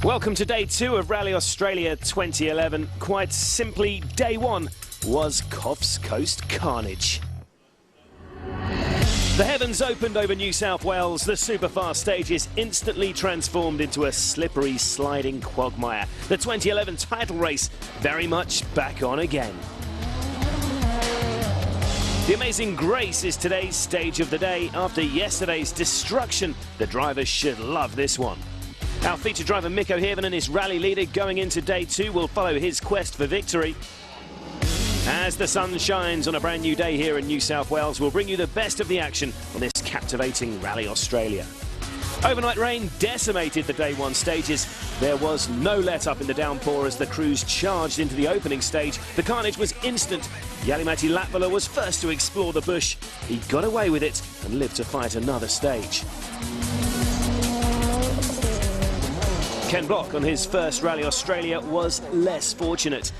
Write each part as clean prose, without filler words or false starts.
Welcome to day 2 of Rally Australia 2011. Quite simply, day 1 was Coffs Coast carnage. The heavens opened over New South Wales. The superfast stage is instantly transformed into a slippery, sliding quagmire. The 2011 title race very much back on again. The Amazing Grace is today's stage of the day. After yesterday's destruction, the drivers should love this one. Our featured driver Mikko Hirvonen is rally leader going into day 2. We'll follow his quest for victory. As the sun shines on a brand new day here in New South Wales, we'll bring you the best of the action on this captivating Rally Australia. Overnight rain decimated the day 1 stages. There was no let-up in the downpour as the crews charged into the opening stage. The carnage was instant. Jari-Matti Latvala was first to explore the bush. He got away with it and lived to fight another stage. Ken Block on his first Rally Australia was less fortunate.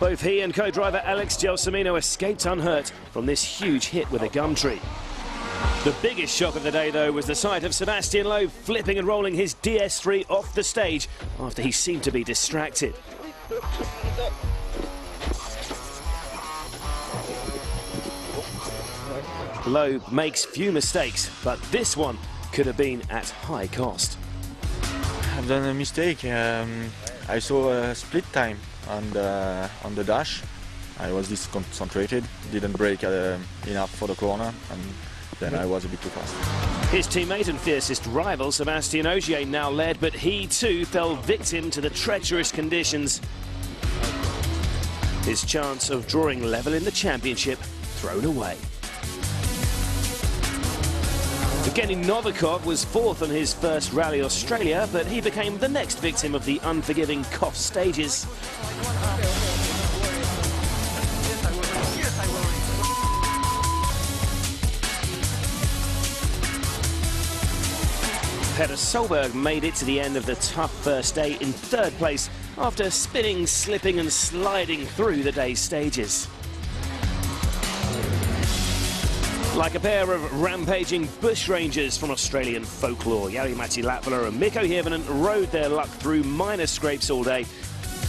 Both he and co-driver Alex Gelsomino escaped unhurt from this huge hit with a gum tree. The biggest shock of the day, though, was the sight of Sebastian Loeb flipping and rolling his DS3 off the stage after he seemed to be distracted. Loeb makes few mistakes, but this one could have been at high cost. I've done a mistake. I saw a split time on the dash. I was disconcentrated, didn't brake enough for the corner, and then I was a bit too fast. His teammate and fiercest rival Sébastien Ogier now led, but he too fell victim to the treacherous conditions. His chance of drawing level in the championship thrown away. Evgeny Novikov was 4th on his first Rally Australia, but he became the next victim of the unforgiving Coffs stages. Petter Solberg made it to the end of the tough first day in 3rd place after spinning, slipping and sliding through the day's stages. Like a pair of rampaging bushrangers from Australian folklore, Jari-Matti Latvala and Mikko Hirvonen rode their luck through minor scrapes all day.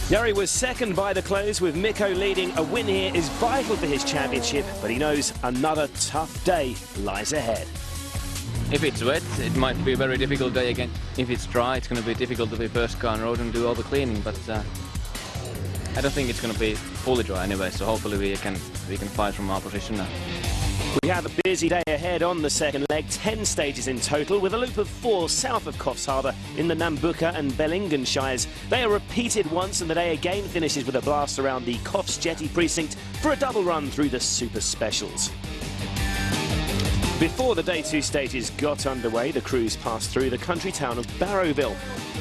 Jari was second by the close, with Mikko leading. A win here is vital for his championship, but he knows another tough day lies ahead. If it's wet, it might be a very difficult day again. If it's dry, it's going to be difficult to be first car on road and do all the cleaning, but I don't think it's going to be fully dry anyway, so hopefully we can fight from our position now. We have a busy day ahead on the second leg, 10 stages in total, with a loop of 4 south of Coffs Harbour in the Nambucca and Bellingen Shires. They are repeated once, and the day again finishes with a blast around the Coffs Jetty precinct for a double run through the Super Specials. Before the day 2 stages got underway, the crews passed through the country town of Barrowville,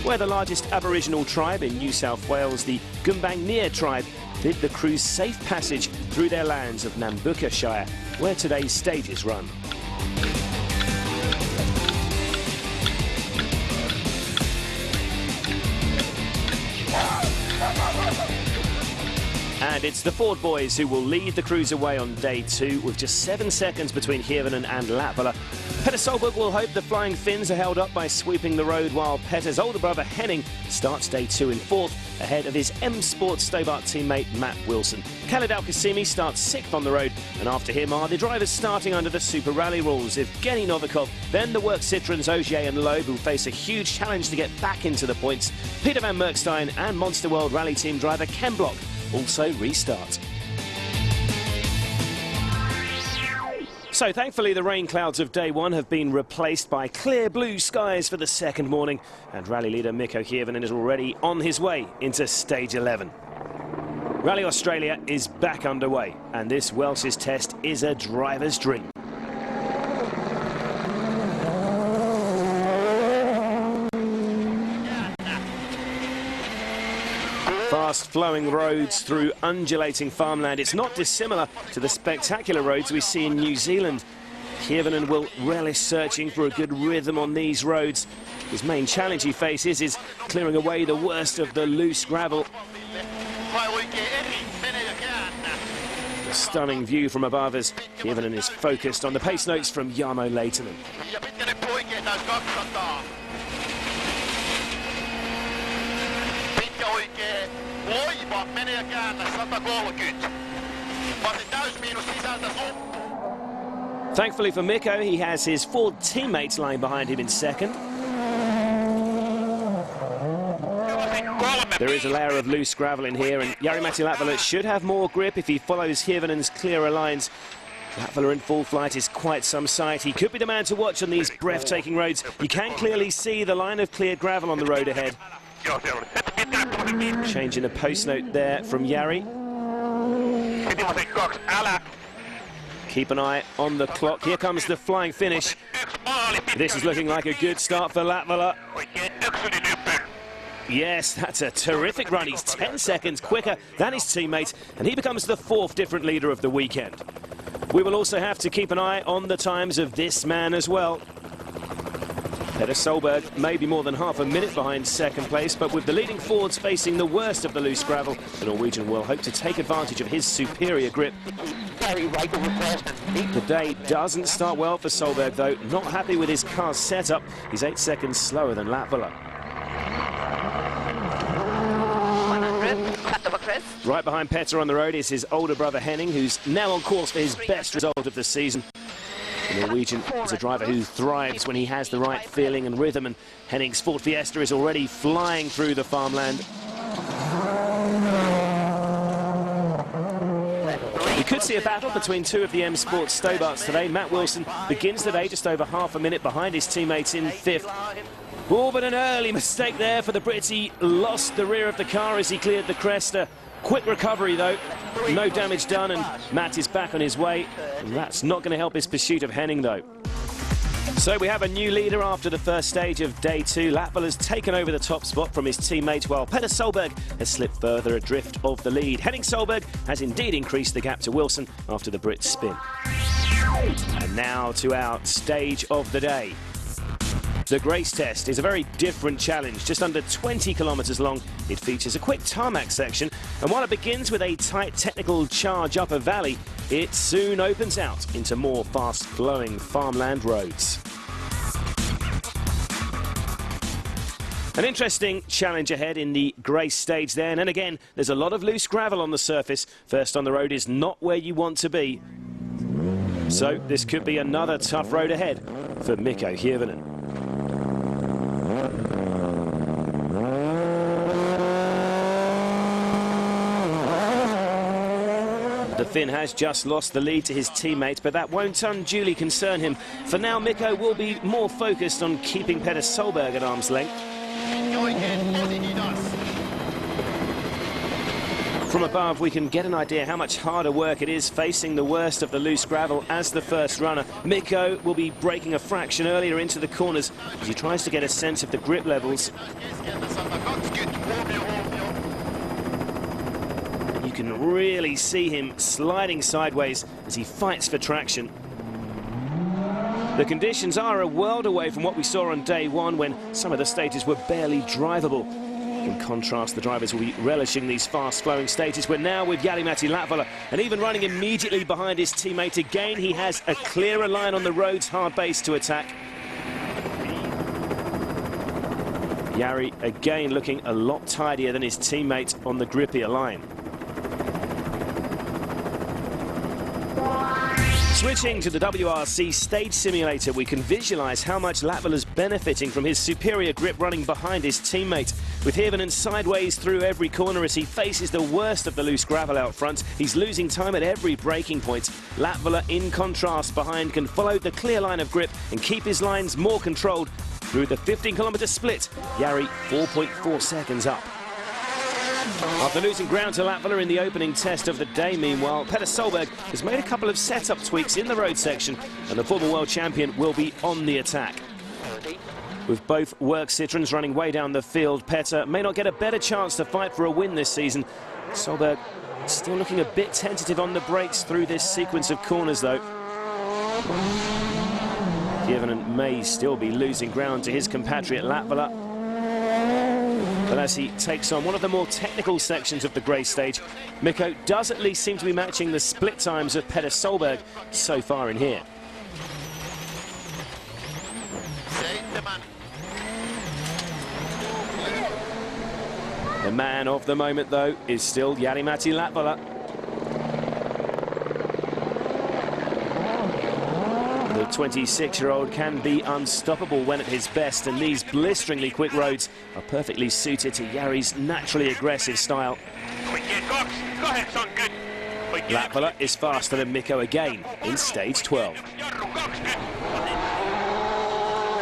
where the largest Aboriginal tribe in New South Wales, the Gumbaynggirr tribe, bid the crews safe passage through their lands of Nambucca Shire, where today's stages run. And it's the Ford boys who will lead the crews away on day 2, with just 7 seconds between Hirvonen and Latvala. Petter Solberg will hope the Flying Finns are held up by sweeping the road, while Petter's older brother Henning starts day 2 in 4th, ahead of his M Sport Stobart teammate Matt Wilson. Khaled Al-Qasimi starts 6th on the road, and after him are the drivers starting under the Super Rally rules: Evgeny Novikov, then the Work Citroens Ogier and Loeb, who face a huge challenge to get back into the points. Peter van Merkstein and Monster World Rally team driver Ken Block also restart. So thankfully the rain clouds of day 1 have been replaced by clear blue skies for the second morning, and rally leader Mikko Hirvonen is already on his way into stage 11. Rally Australia is back underway, and this Welsh's test is a driver's dream. Fast-flowing roads through undulating farmland. It's not dissimilar to the spectacular roads we see in New Zealand. Hirvonen will relish searching for a good rhythm on these roads. His main challenge he faces is clearing away the worst of the loose gravel. A stunning view from above as Hirvonen is focused on the pace notes from Jarmo Leitonen. Ja mene ja käännä 130. Pasi täysmiinus sisältä sun. Thankfully for Mikko, he has his 4 teammates lying behind him in second. There is a layer of loose gravel in here, and Jari-Matti Latvala should have more grip if he follows Hirvonen's clearer lines. Latvala in full flight is quite some sight. He could be the man to watch on these breathtaking roads. You can clearly see the line of cleared gravel on the road ahead. Changing the post note there from Jari. Keep an eye on the clock. Here comes the flying finish. This is looking like a good start for Latvala. Yes, that's a terrific run. He's 10 seconds quicker than his teammate, and he becomes the 4th different leader of the weekend. We will also have to keep an eye on the times of this man as well. Petter Solberg may be more than half a minute behind second place, but with the leading Fords facing the worst of the loose gravel, the Norwegian will hope to take advantage of his superior grip. The day doesn't start well for Solberg, though. Not happy with his car's setup. He's 8 seconds slower than Latvala. 100, right behind Petter on the road is his older brother Henning, who's now on course for his best result of the season. The Norwegian is a driver who thrives when he has the right feeling and rhythm, and Henning's Ford Fiesta is already flying through the farmland. We could see a battle between 2 of the M Sport Stobarts today. Matt Wilson begins the day just over half a minute behind his teammates in 5th. Oh, but an early mistake there for the Brits. He lost the rear of the car as he cleared the crest. Quick recovery, though. No damage done, and Matt is back on his way. And that's not going to help his pursuit of Henning, though. So we have a new leader after the first stage of day 2. Latvala has taken over the top spot from his teammate, while Petter Solberg has slipped further adrift of the lead. Henning Solberg has indeed increased the gap to Wilson after the Brits spin. And now to our stage of the day. The Grace Test is a very different challenge. Just under 20 kilometres long, it features a quick tarmac section, and while it begins with a tight technical charge up a valley, it soon opens out into more fast-flowing farmland roads. An interesting challenge ahead in the Grace stage then, and again, there's a lot of loose gravel on the surface. First on the road is not where you want to be. So this could be another tough road ahead for Mikko Hirvonen. The Finn has just lost the lead to his teammate, but that won't unduly concern him. For now, Mikko will be more focused on keeping Petter Solberg at arm's length. From above, we can get an idea how much harder work it is facing the worst of the loose gravel as the first runner. Mikko will be braking a fraction earlier into the corners as he tries to get a sense of the grip levels. You can really see him sliding sideways as he fights for traction. The conditions are a world away from what we saw on day 1 when some of the stages were barely drivable. In contrast, the drivers will be relishing these fast-flowing stages. We're now with Jari-Matti Latvala, and even running immediately behind his teammate again, he has a clearer line on the road's hard base to attack. Jari again looking a lot tidier than his teammate on the grippier line. Switching to the WRC stage simulator, we can visualise how much Latvala's benefiting from his superior grip running behind his teammate. With Hirvonen sideways through every corner as he faces the worst of the loose gravel out front, he's losing time at every braking point. Latvala, in contrast, behind can follow the clear line of grip and keep his lines more controlled. Through the 15-kilometre split, Jari 4.4 seconds up. After losing ground to Latvala in the opening test of the day, meanwhile, Petter Solberg has made a couple of setup tweaks in the road section, and the former world champion will be on the attack. With both work Citroens running way down the field, Petter may not get a better chance to fight for a win this season. Solberg still looking a bit tentative on the brakes through this sequence of corners, though. Hirvonen may still be losing ground to his compatriot Latvala. But as he takes on one of the more technical sections of the Grace stage, Mikko does at least seem to be matching the split times of Petter Solberg so far in here. The man of the moment, though, is still Jari-Matti Latvala. The 26-year-old can be unstoppable when at his best, and these blisteringly quick roads are perfectly suited to Jari's naturally aggressive style. Latvala is faster than Mikko again in stage 12.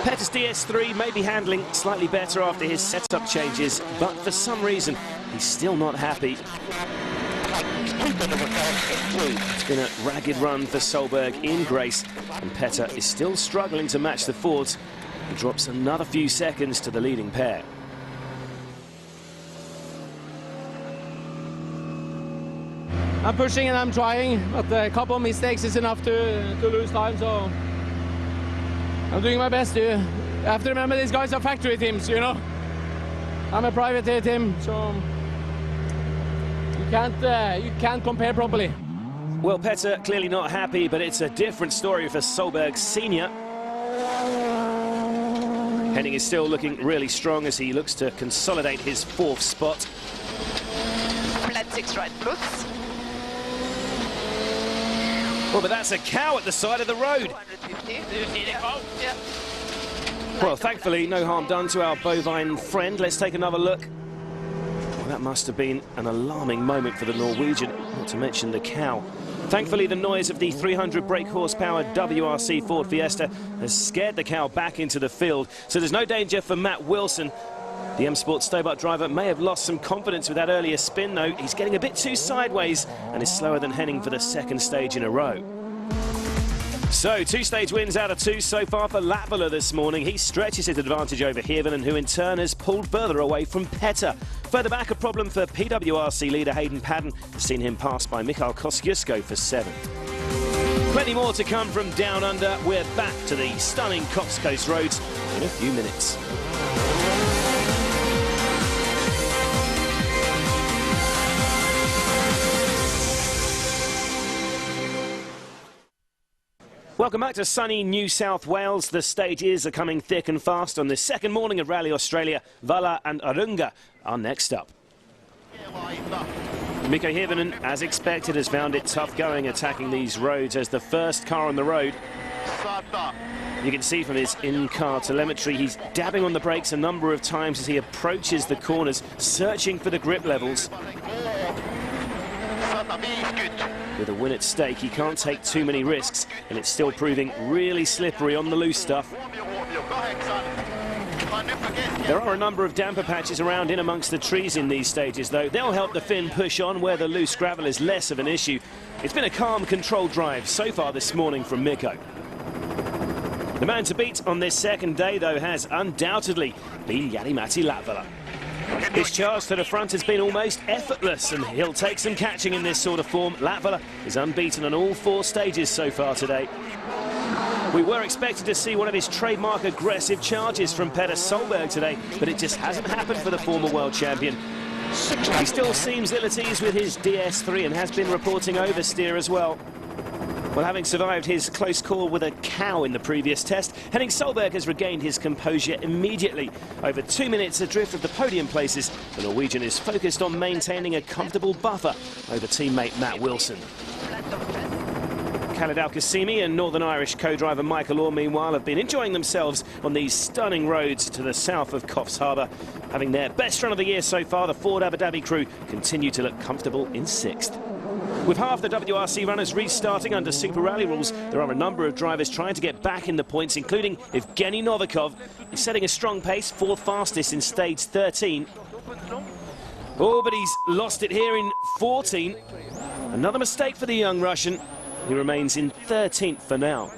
Petter's DS3 may be handling slightly better after his setup changes, but for some reason, he's still not happy. It's been a ragged run for Solberg in Grace, and Petter is still struggling to match the Fords. He drops another few seconds to the leading pair. I'm pushing and I'm trying, but a couple of mistakes is enough to lose time, so I'm doing my best. You have to remember these guys are factory teams, you know. I'm a private team, so you can't compare properly. Well, Petter clearly not happy, but it's a different story for Solberg Senior. Henning is still looking really strong as he looks to consolidate his 4th spot. Flat 6 right plus. Well, but that's a cow at the side of the road. 250. Yeah. Well, thankfully, no harm done to our bovine friend. Let's take another look. Well, that must have been an alarming moment for the Norwegian, not to mention the cow. Thankfully, the noise of the 300 brake horsepower WRC Ford Fiesta has scared the cow back into the field, so there's no danger for Matt Wilson. The M-Sport Stobart driver may have lost some confidence with that earlier spin, though. He's getting a bit too sideways and is slower than Henning for the 2nd stage in a row. So, 2-stage wins out of 2 so far for Latvala this morning. He stretches his advantage over Hirvonen, who in turn has pulled further away from Petter. Further back, a problem for PWRC leader Hayden Padden, seen him passed by Mikael Kosciuszko for 7th. Plenty more to come from down under. We're back to the stunning Cox Coast roads in a few minutes. Welcome back to sunny New South Wales. The stages are coming thick and fast on the 2nd morning of Rally Australia. Vala and Arunga are next up. Mikko Hirvonen, as expected, has found it tough going attacking these roads as the first car on the road. You can see from his in-car telemetry he's dabbing on the brakes a number of times as he approaches the corners, searching for the grip levels. With a win at stake, he can't take too many risks, and it's still proving really slippery on the loose stuff. There are a number of damper patches around in amongst the trees in these stages, though. They'll help the Finn push on where the loose gravel is less of an issue. It's been a calm, controlled drive so far this morning from Mikko. The man to beat on this 2nd day, though, has undoubtedly been Jari-Matti Latvala. His charge to the front has been almost effortless, and he'll take some catching in this sort of form. Latvala is unbeaten on all 4 stages so far today. We were expecting to see one of his trademark aggressive charges from Petter Solberg today, but it just hasn't happened for the former world champion. He still seems ill at ease with his DS3 and has been reporting oversteer as well. Well, having survived his close call with a cow in the previous test, Henning Solberg has regained his composure immediately. Over 2 minutes adrift of the podium places, the Norwegian is focused on maintaining a comfortable buffer over teammate Matt Wilson. Khaled Al-Qasimi and Northern Irish co-driver Michael Orr, meanwhile, have been enjoying themselves on these stunning roads to the south of Coffs Harbour. Having their best run of the year so far, the Ford Abu Dhabi crew continue to look comfortable in 6th. With half the WRC runners restarting under Super Rally rules, there are a number of drivers trying to get back in the points, including Evgeny Novikov. He's setting a strong pace, 4th fastest in stage 13. Oh, but he's lost it here in 14. Another mistake for the young Russian. He remains in 13th for now.